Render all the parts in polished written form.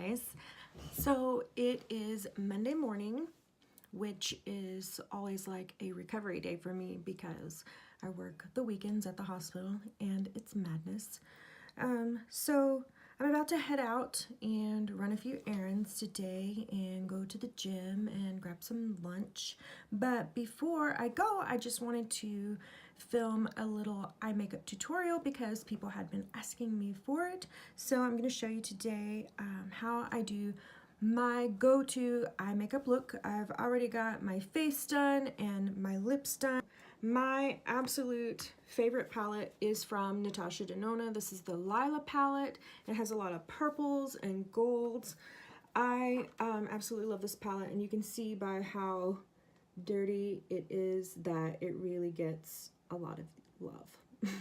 guys. So it is Monday morning, which is always like a recovery day for me because I work the weekends at the hospital and it's madness. So I'm about to head out and run a few errands today and go to the gym and grab some lunch. But before I go, I just wanted to film a little eye makeup tutorial because people had been asking me for it. So I'm going to show you today how I do my go-to eye makeup look. I've already got my face done and my lips done. My absolute favorite palette is from Natasha Denona. This is the Lila palette. It has a lot of purples and golds. I absolutely love this palette, and you can see by how dirty it is that it really gets a lot of love.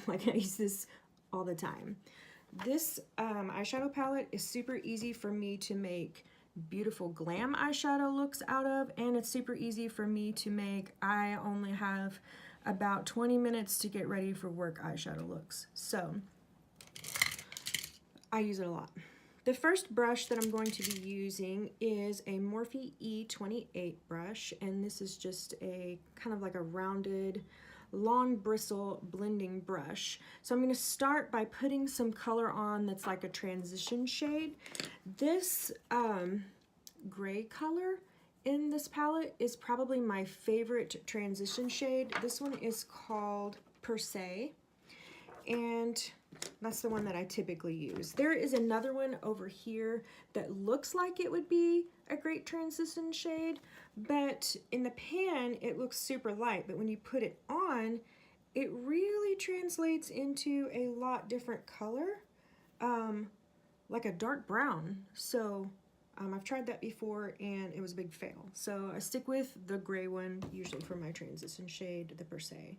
Like, I use this all the time. This eyeshadow palette is super easy for me to make beautiful glam eyeshadow looks out of, and it's super easy for me to make I only have about 20 minutes to get ready for work eyeshadow looks. So I use it a lot. The first brush that I'm going to be using is a Morphe E28 brush, and this is just a kind of like a rounded long bristle blending brush. So I'm going to start by putting some color on that's like a transition shade. This gray color in this palette is probably my favorite transition shade. This one is called Per Se, and that's the one that I typically use. There is another one over here that looks like it would be a great transition shade, but in the pan it looks super light, but when you put it on, it really translates into a lot different color, like a dark brown. So I've tried that before and it was a big fail. So I stick with the gray one usually for my transition shade, the Per Se.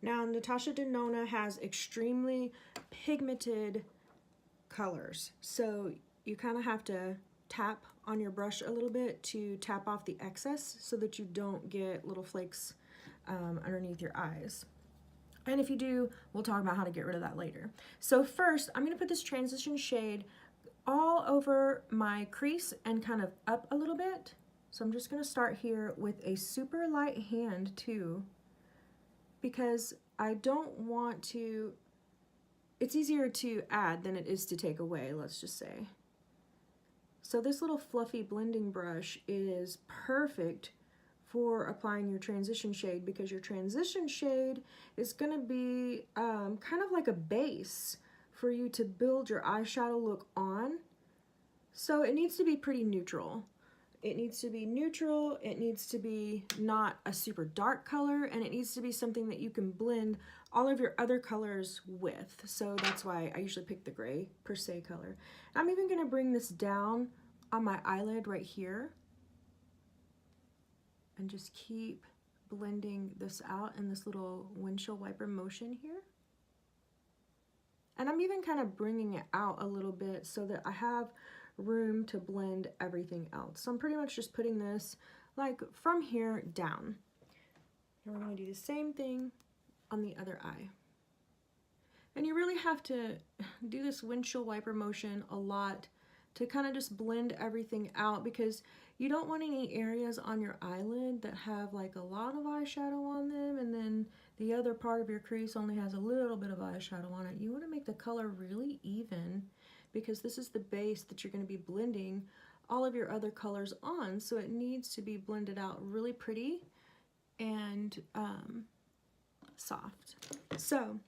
Now, Natasha Denona has extremely pigmented colors, so you kind of have to tap on your brush a little bit to tap off the excess so that you don't get little flakes underneath your eyes. And if you do, we'll talk about how to get rid of that later. So first, I'm going to put this transition shade all over my crease and kind of up a little bit. So I'm just going to start here with a super light hand too, because I don't want to, it's easier to add than it is to take away, let's just say. So this little fluffy blending brush is perfect for applying your transition shade, because your transition shade is going to be kind of like a base for you to build your eyeshadow look on. So it needs to be pretty neutral. It needs to be neutral, it needs to be not a super dark color, and it needs to be something that you can blend all of your other colors with. So that's why I usually pick the gray Per Se color. I'm even going to bring this down on my eyelid right here and just keep blending this out in this little windshield wiper motion here. And I'm even kind of bringing it out a little bit so that I have room to blend everything else. So I'm pretty much just putting this like from here down. And we're going to do the same thing on the other eye. And you really have to do this windshield wiper motion a lot to kind of just blend everything out, because you don't want any areas on your eyelid that have like a lot of eyeshadow on them and then the other part of your crease only has a little bit of eyeshadow on it. You want to make the color really even, because this is the base that you're going to be blending all of your other colors on, so it needs to be blended out really pretty and soft. So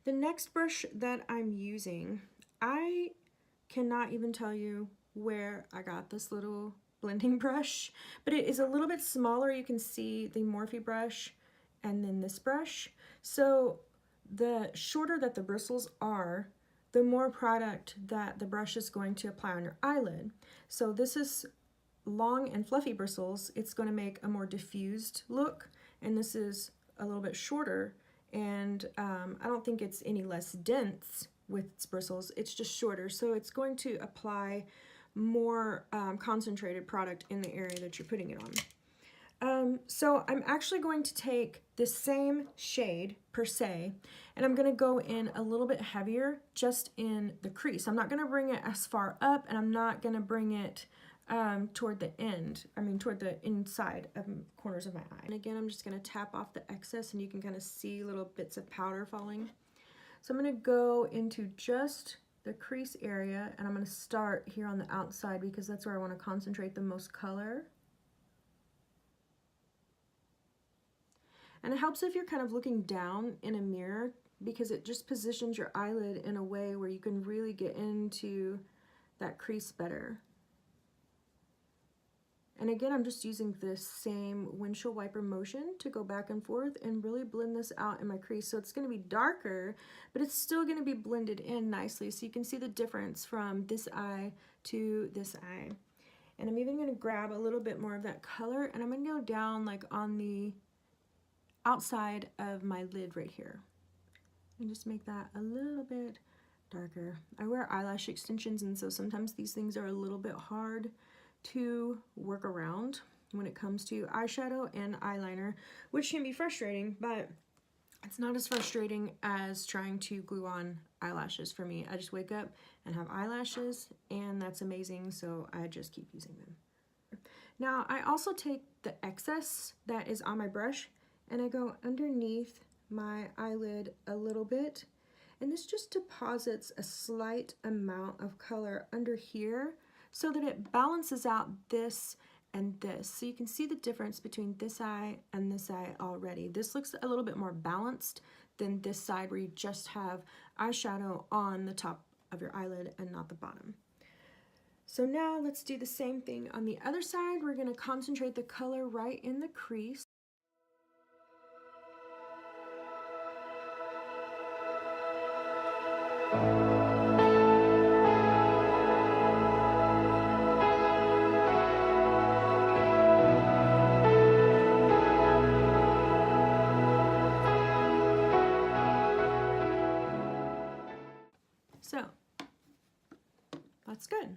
the next brush that I'm using, I cannot even tell you where I got this little blending brush, but it is a little bit smaller. You can see the Morphe brush and then this brush. So the shorter that the bristles are, the more product that the brush is going to apply on your eyelid. So this is long and fluffy bristles. It's going to make a more diffused look, and this is a little bit shorter, and I don't think it's any less dense with its bristles. It's just shorter, so it's going to apply more concentrated product in the area that you're putting it So I'm actually going to take this same shade per se, and I'm going to go in a little bit heavier just in the crease. I'm not going to bring it as far up, and I'm not going to bring it toward the end, toward the inside of corners of my eye. And again, I'm just going to tap off the excess, and you can kind of see little bits of powder falling. So I'm going to go into just the crease area, and I'm going to start here on the outside because that's where I want to concentrate the most color. And it helps if you're kind of looking down in a mirror because it just positions your eyelid in a way where you can really get into that crease better. And again, I'm just using this same windshield wiper motion to go back and forth and really blend this out in my crease. So it's going to be darker, but it's still going to be blended in nicely. So you can see the difference from this eye to this eye. And I'm even going to grab a little bit more of that color, and I'm going to go down like on the outside of my lid right here and just make that a little bit darker. I wear eyelash extensions, and so sometimes these things are a little bit hard to work around when it comes to eyeshadow and eyeliner, which can be frustrating, but it's not as frustrating as trying to glue on eyelashes for me. I just wake up and have eyelashes, and that's amazing, so I just keep using them. Now I also take the excess that is on my brush and I go underneath my eyelid a little bit, and this just deposits a slight amount of color under here so that it balances out this and this. So you can see the difference between this eye and this eye already. This looks a little bit more balanced than this side where you just have eyeshadow on the top of your eyelid and not the bottom. So now let's do the same thing on the other side. We're going to concentrate the color right in the crease. So that's good.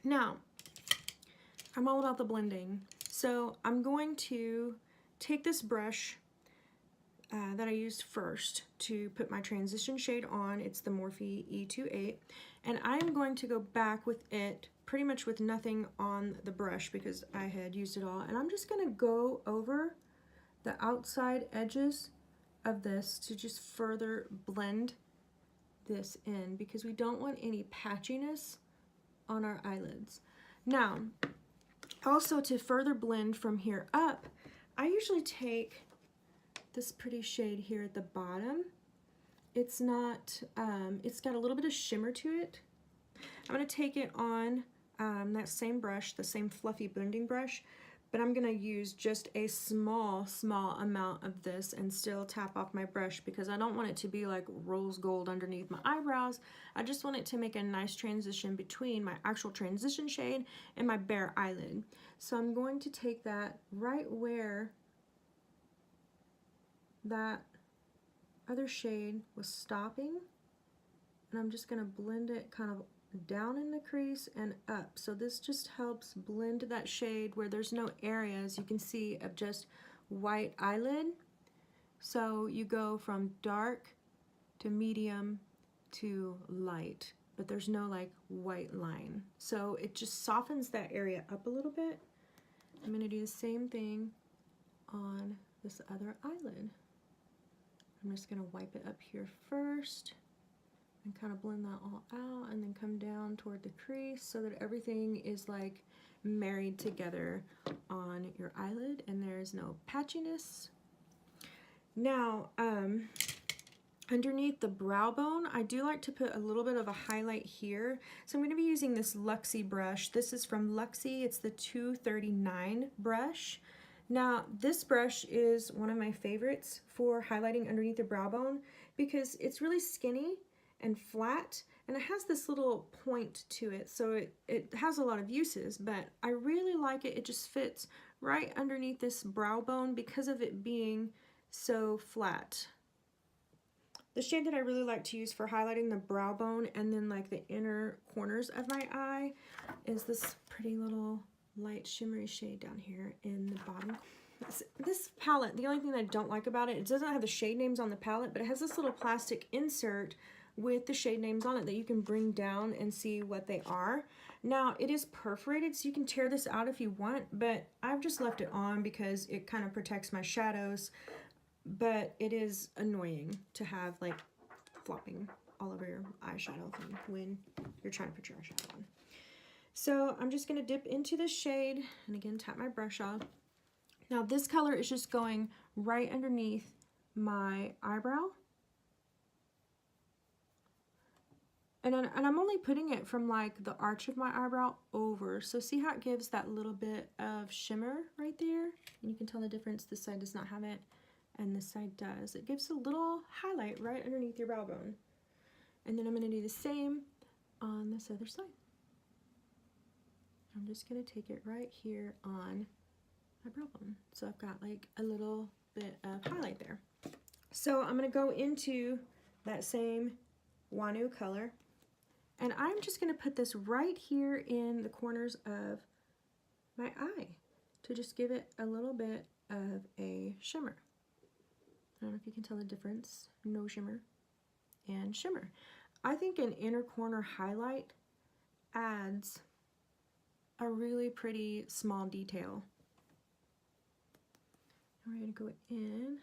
Now, I'm all about the blending. So I'm going to take this brush that I used first to put my transition shade on. It's the Morphe E28, and I'm going to go back with it pretty much with nothing on the brush because I had used it all, and I'm just going to go over the outside edges of this to just further blend this in because we don't want any patchiness on our eyelids. Now, also to further blend from here up, I usually take this pretty shade here at the bottom. It's not, it's got a little bit of shimmer to it. I'm going to take it on that same brush, the same fluffy blending brush, but I'm going to use just a small amount of this and still tap off my brush because I don't want it to be like rose gold underneath my eyebrows. I just want it to make a nice transition between my actual transition shade and my bare eyelid. So I'm going to take that right where that other shade was stopping, and I'm just going to blend it kind of down in the crease and up. So this just helps blend that shade where there's no areas you can see of just white eyelid. So you go from dark to medium to light, but there's no like white line. So it just softens that area up a little bit. I'm going to do the same thing on this other eyelid. I'm just going to wipe it up here first and kind of blend that all out and then come down toward the crease so that everything is like married together on your eyelid and there is no patchiness. Now, underneath the brow bone, I do like to put a little bit of a highlight here. So I'm going to be using this Luxie brush. This is from Luxie. It's the 239 brush. Now, this brush is one of my favorites for highlighting underneath the brow bone because it's really skinny and flat, and it has this little point to it, so it has a lot of uses, but I really like it. It just fits right underneath this brow bone because of it being so flat. The shade that I really like to use for highlighting the brow bone and then like the inner corners of my eye is this pretty little light shimmery shade down here in the bottom. This palette, the only thing that I don't like about it, it doesn't have the shade names on the palette, but it has this little plastic insert with the shade names on it that you can bring down and see what they are. Now, it is perforated, so you can tear this out if you want, but I've just left it on because it kind of protects my shadows, but it is annoying to have like flopping all over your eyeshadow thing when you're trying to put your eyeshadow on. So I'm just going to dip into this shade and again tap my brush off. Now this color is just going right underneath my eyebrow. And I'm only putting it from like the arch of my eyebrow over. So see how it gives that little bit of shimmer right there? And you can tell the difference. This side does not have it and this side does. It gives a little highlight right underneath your brow bone. And then I'm going to do the same on this other side. I'm just going to take it right here on my brow bone. So I've got like a little bit of highlight there. So I'm going to go into that same Wanu color. And I'm just going to put this right here in the corners of my eye to just give it a little bit of a shimmer. I don't know if you can tell the difference. No shimmer and shimmer. I think an inner corner highlight adds a really pretty small detail. We're going to go in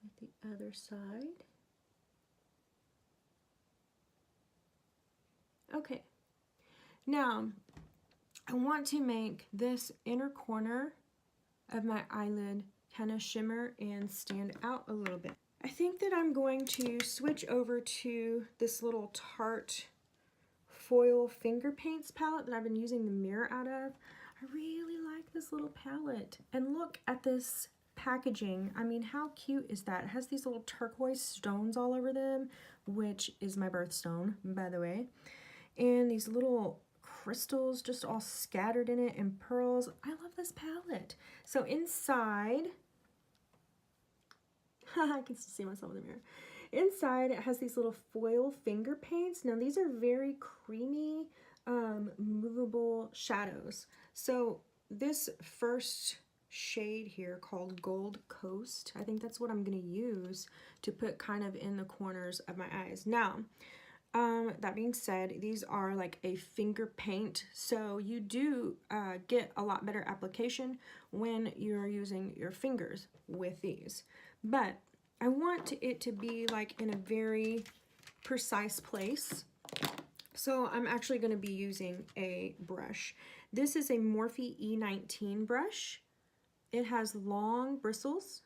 with the other side. Okay, now I want to make this inner corner of my eyelid kind of shimmer and stand out a little bit. I think that I'm going to switch over to this little Tarte foil finger paints palette that I've been using the mirror out of. I really like this little palette. And look at this packaging. I mean, how cute is that? It has these little turquoise stones all over them, which is my birthstone, by the way. And these little crystals just all scattered in it and pearls. I love this palette. So inside, I can still see myself in the mirror. Inside, it has these little foil finger paints. Now, these are very creamy, movable shadows. So this first shade here called Gold Coast, I think that's what I'm going to use to put kind of in the corners of my eyes. Now, that being said, these are like a finger paint, so you do get a lot better application when you're using your fingers with these. But I want it to be like in a very precise place. So I'm actually going to be using a brush. This is a Morphe E19 brush. It has long bristles,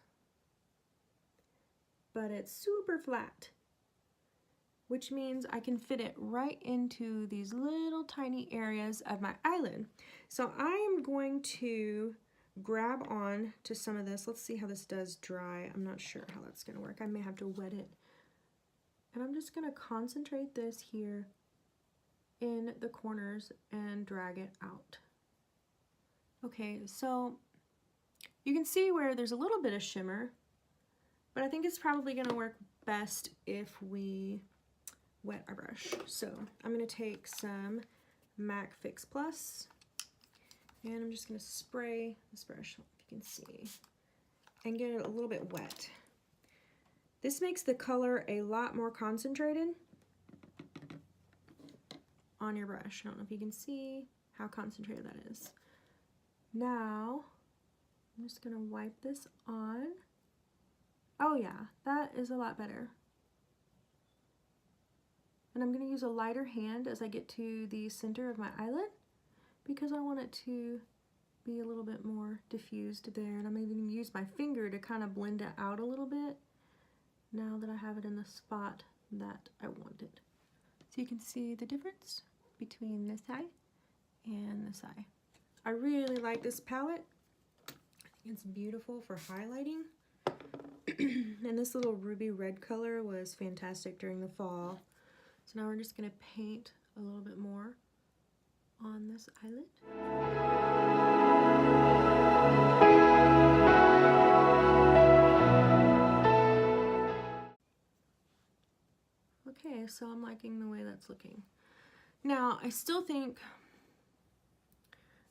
but it's super flat, which means I can fit it right into these little tiny areas of my eyelid. So I am going to grab on to some of this. Let's see how this does dry. I'm not sure how that's gonna work. I may have to wet it. And I'm just gonna concentrate this here in the corners and drag it out. Okay, so you can see where there's a little bit of shimmer, but I think it's probably gonna work best if we wet our brush. So I'm gonna take some MAC Fix Plus, and I'm just going to spray this brush, if you can see, and get it a little bit wet. This makes the color a lot more concentrated on your brush. I don't know if you can see how concentrated that is. Now, I'm just going to wipe this on. Oh yeah, that is a lot better. And I'm going to use a lighter hand as I get to the center of my eyelid, because I want it to be a little bit more diffused there. And I'm even going to use my finger to kind of blend it out a little bit now that I have it in the spot that I want it. So you can see the difference between this eye and this eye. I really like this palette. I think it's beautiful for highlighting. And this little ruby red color was fantastic during the fall. So now we're just going to paint a little bit more on this eyelid. Okay, so I'm liking the way that's looking. Now, I still think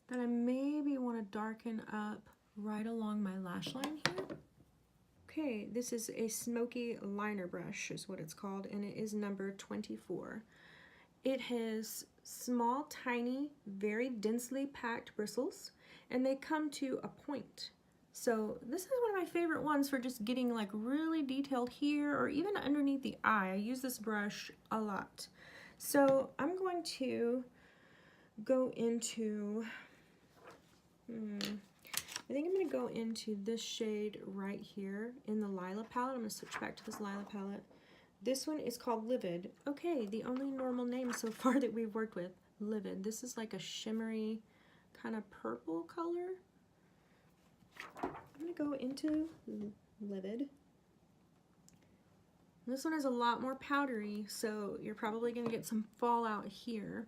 that I maybe want to darken up right along my lash line here. Okay, this is a smoky liner brush is what it's called, and it is number 24. It has small, tiny, very densely packed bristles, and they come to a point. So this is one of my favorite ones for just getting like really detailed here or even underneath the eye. I use this brush a lot. So I'm going to go into, I think I'm going to go into this shade right here in the Lila palette. I'm going to switch back to this Lila palette. This one is called Livid. Okay, the only normal name so far that we've worked with, Livid. This is like a shimmery kind of purple color. I'm going to go into Livid. This one is a lot more powdery, so you're probably going to get some fallout here.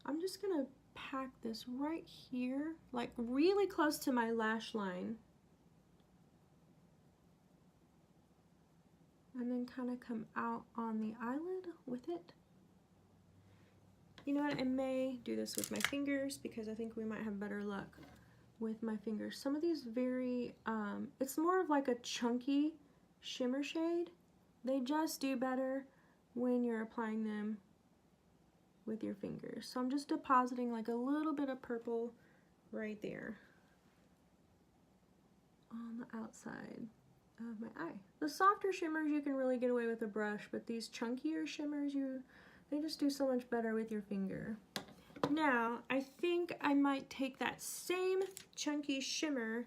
I'm just going to pack this right here, like really close to my lash line. And then kind of come out on the eyelid with it. You know what, I may do this with my fingers because I think we might have better luck with my fingers. Some of these very, it's more of like a chunky shimmer shade. They just do better when you're applying them with your fingers. So I'm just depositing like a little bit of purple right there on the outside of my eye. The softer shimmers you can really get away with a brush, but these chunkier shimmers, they just do so much better with your finger. Now, I think I might take that same chunky shimmer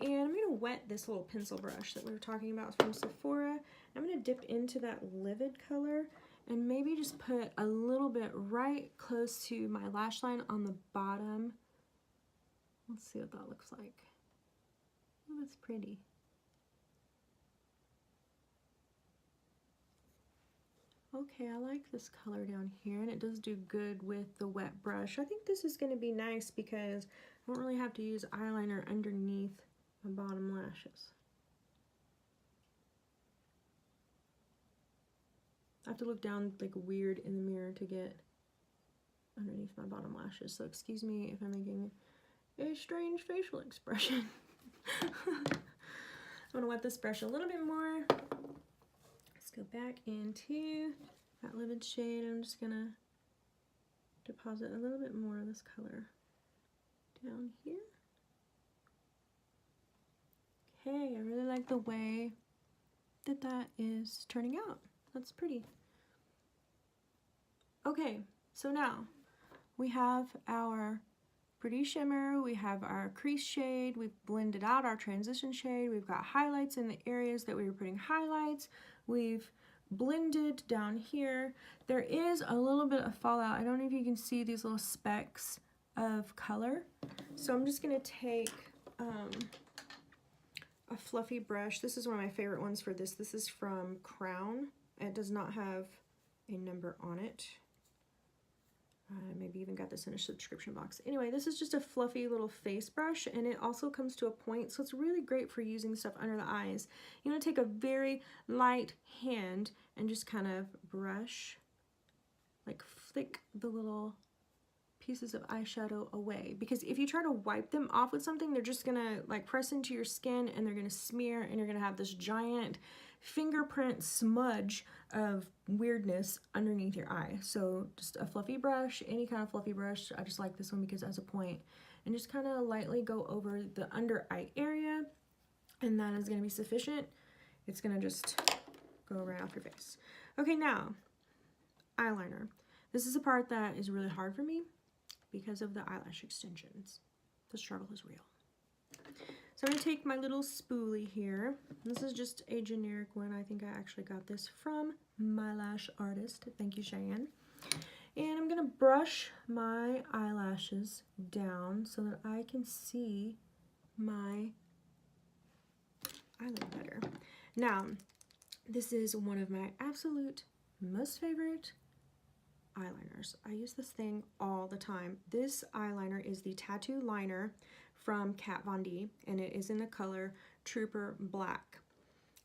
and I'm going to wet this little pencil brush that we were talking about from Sephora. I'm going to dip into that Livid color and maybe just put a little bit right close to my lash line on the bottom. Let's see what that looks like. Oh, that's pretty. Okay, I like this color down here, and it does do good with the wet brush. I think this is going to be nice because I don't really have to use eyeliner underneath my bottom lashes. I have to look down like weird in the mirror to get underneath my bottom lashes, so excuse me if I'm making a strange facial expression. I'm going to wet this brush a little bit more. Let's go back into that Livid shade. I'm just going to deposit a little bit more of this color down here. Okay, I really like the way that that is turning out. That's pretty. Okay, so now we have our pretty shimmer, we have our crease shade, we've blended out our transition shade, we've got highlights in the areas that we were putting highlights, we've blended down here. There is a little bit of fallout. I don't know if you can see these little specks of color. So I'm just gonna take a fluffy brush. This is one of my favorite ones for this. This is from Crown. It does not have a number on it. Maybe even got this in a subscription box. Anyway, this is just a fluffy little face brush, and it also comes to a point, so it's really great for using stuff under the eyes. You want to take a very light hand and just kind of brush, like flick the little pieces of eyeshadow away, because if you try to wipe them off with something, they're just gonna like press into your skin and they're gonna smear, and you're gonna have this giant fingerprint smudge of weirdness underneath your eye. So just a fluffy brush, any kind of fluffy brush. I just like this one because it has a point, and just kind of lightly go over the under eye area, and that is going to be sufficient. It's going to just go right off your face. Okay, now eyeliner. This is a part that is really hard for me because of the eyelash extensions. The struggle is real. So I'm going to take my little spoolie here. This is just a generic one. I think I actually got this from my lash artist. Thank you, Cheyenne. And I'm going to brush my eyelashes down so that I can see my eyelid better. Now, this is one of my absolute most favorite eyeliners. I use this thing all the time. This eyeliner is the Tattoo Liner from Kat Von D, and it is in the color Trooper Black.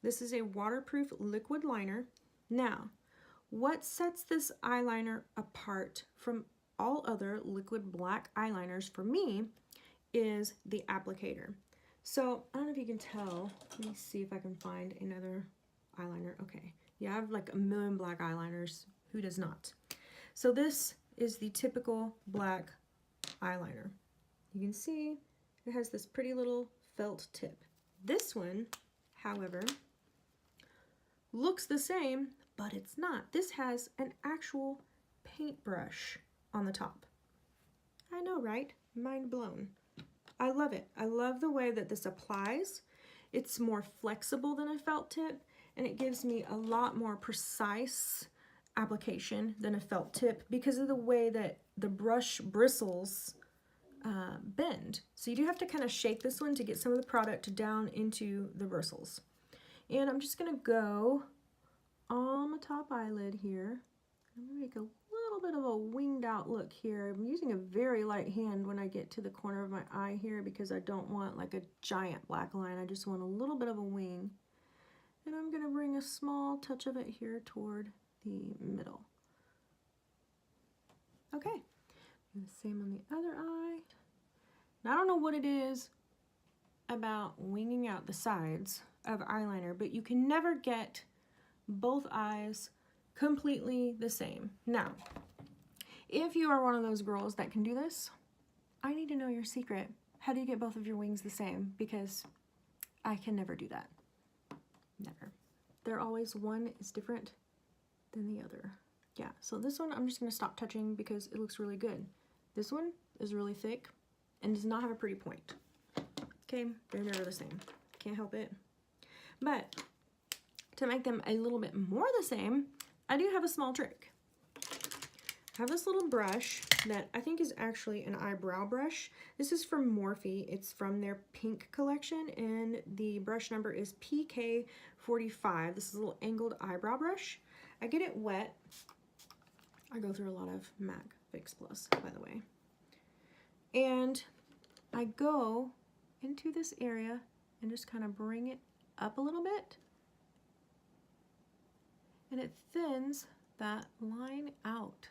This is a waterproof liquid liner. Now, what sets this eyeliner apart from all other liquid black eyeliners for me is the applicator. So, I don't know if you can tell. Let me see if I can find another eyeliner. Okay. Yeah, I have like a million black eyeliners. Who does not? So this is the typical black eyeliner. You can see it has this pretty little felt tip. This one, however, looks the same, but it's not. This has an actual paintbrush on the top. I know, right? Mind blown. I love it. I love the way that this applies. It's more flexible than a felt tip, and it gives me a lot more precise application than a felt tip because of the way that the brush bristles bend. So you do have to kind of shake this one to get some of the product down into the bristles. And I'm just gonna go on the top eyelid here. I'm gonna make a little bit of a winged out look here. I'm using a very light hand when I get to the corner of my eye here because I don't want like a giant black line. I just want a little bit of a wing. And I'm gonna bring a small touch of it here toward the middle. Okay, and the same on the other eye. Now, I don't know what it is about winging out the sides of eyeliner, but you can never get both eyes completely the same. Now, if you are one of those girls that can do this, I need to know your secret. How do you get both of your wings the same? Because I can never do that. Never. They're always, one is different than the other. Yeah, so this one I'm just going to stop touching because it looks really good. This one is really thick and does not have a pretty point. Okay, they're never the same. Can't help it. But to make them a little bit more the same, I do have a small trick. I have this little brush that I think is actually an eyebrow brush. This is from Morphe. It's from their pink collection, and the brush number is PK45. This is a little angled eyebrow brush. I get it wet. I go through a lot of MAC Fix Plus, by the way. And I go into this area and just kind of bring it up a little bit. And it thins that line out.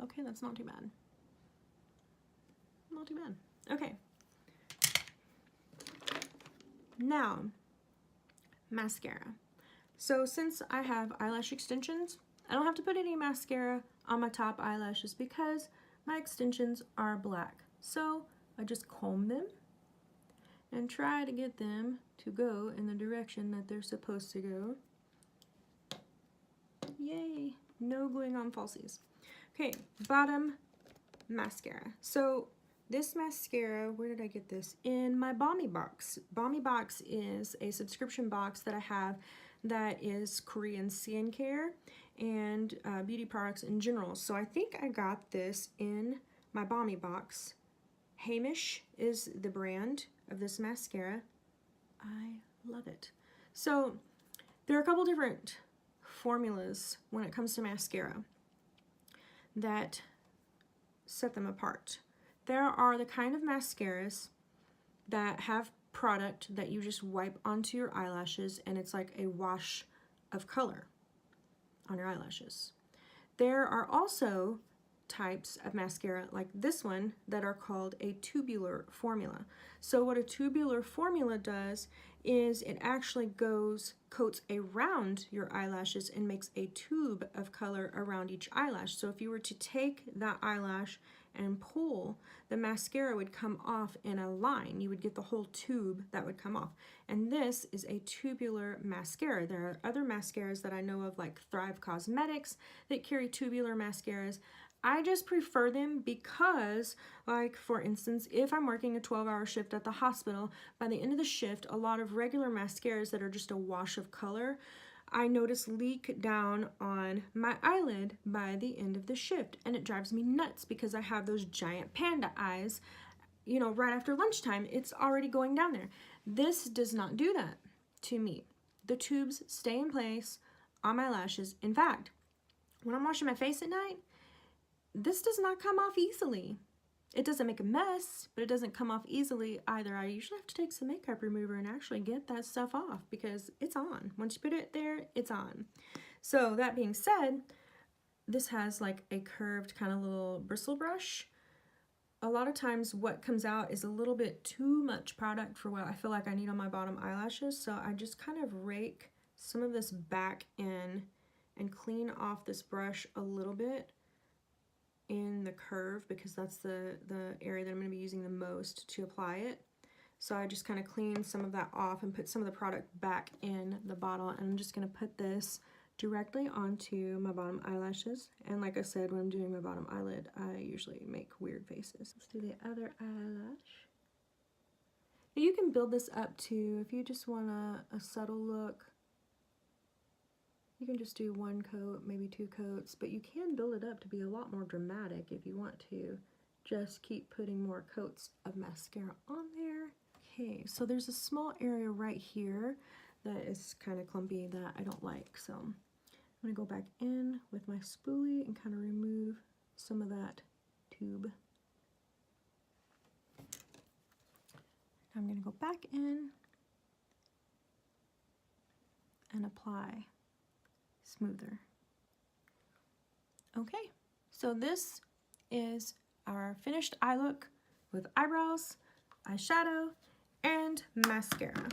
Okay, that's not too bad. Not too bad. Okay. Now, mascara. So since I have eyelash extensions, I don't have to put any mascara on my top eyelashes because my extensions are black. So I just comb them and try to get them to go in the direction that they're supposed to go. Yay, no gluing on falsies. Okay, bottom mascara. So this mascara, where did I get this? In my Balmy box. Balmy box is a subscription box that I have that is Korean skincare and beauty products in general. So I think I got this in my Balmy box. Hamish is the brand of this mascara. I love it. So there are a couple different formulas when it comes to mascara that set them apart. There are the kind of mascaras that have product that you just wipe onto your eyelashes and it's like a wash of color on your eyelashes. There are also types of mascara like this one that are called a tubular formula. So what a tubular formula does is it actually coats around your eyelashes and makes a tube of color around each eyelash. So if you were to take that eyelash and pull, the mascara would come off in a line. You would get the whole tube that would come off. And this is a tubular mascara. There are other mascaras that I know of like Thrive Cosmetics that carry tubular mascaras. I just prefer them because, like, for instance, if I'm working a 12-hour shift at the hospital, by the end of the shift, a lot of regular mascaras that are just a wash of color, I notice leak down on my eyelid by the end of the shift. And it drives me nuts because I have those giant panda eyes, you know, right after lunchtime, it's already going down there. This does not do that to me. The tubes stay in place on my lashes. In fact, when I'm washing my face at night, this does not come off easily. It doesn't make a mess, but it doesn't come off easily either. I usually have to take some makeup remover and actually get that stuff off because it's on. Once you put it there, it's on. So that being said, this has like a curved kind of little bristle brush. a lot of times what comes out is a little bit too much product for what I feel like I need on my bottom eyelashes. So I just kind of rake some of this back in and clean off this brush a little bit in the curve, because that's the area that I'm going to be using the most to apply it. So I just kind of clean some of that off and put some of the product back in the bottle, and I'm just going to put this directly onto my bottom eyelashes. And like I said, when I'm doing my bottom eyelid, I usually make weird faces. Let's do the other eyelash. Now you can build this up to, if you just want a subtle look, you can just do one coat, maybe 2 coats, but you can build it up to be a lot more dramatic if you want to just keep putting more coats of mascara on there. Okay, so there's a small area right here that is kind of clumpy that I don't like, so I'm going to go back in with my spoolie and kind of remove some of that tube. I'm going to go back in and apply smoother. Okay, so this is our finished eye look with eyebrows, eyeshadow, and mascara.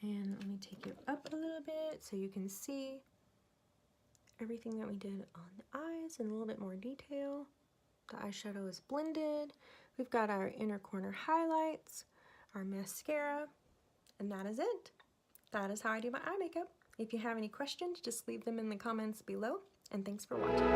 And let me take it up a little bit so you can see everything that we did on the eyes in a little bit more detail. The eyeshadow is blended. We've got our inner corner highlights, our mascara, and that is it. That is how I do my eye makeup. If you have any questions, just leave them in the comments below, and thanks for watching.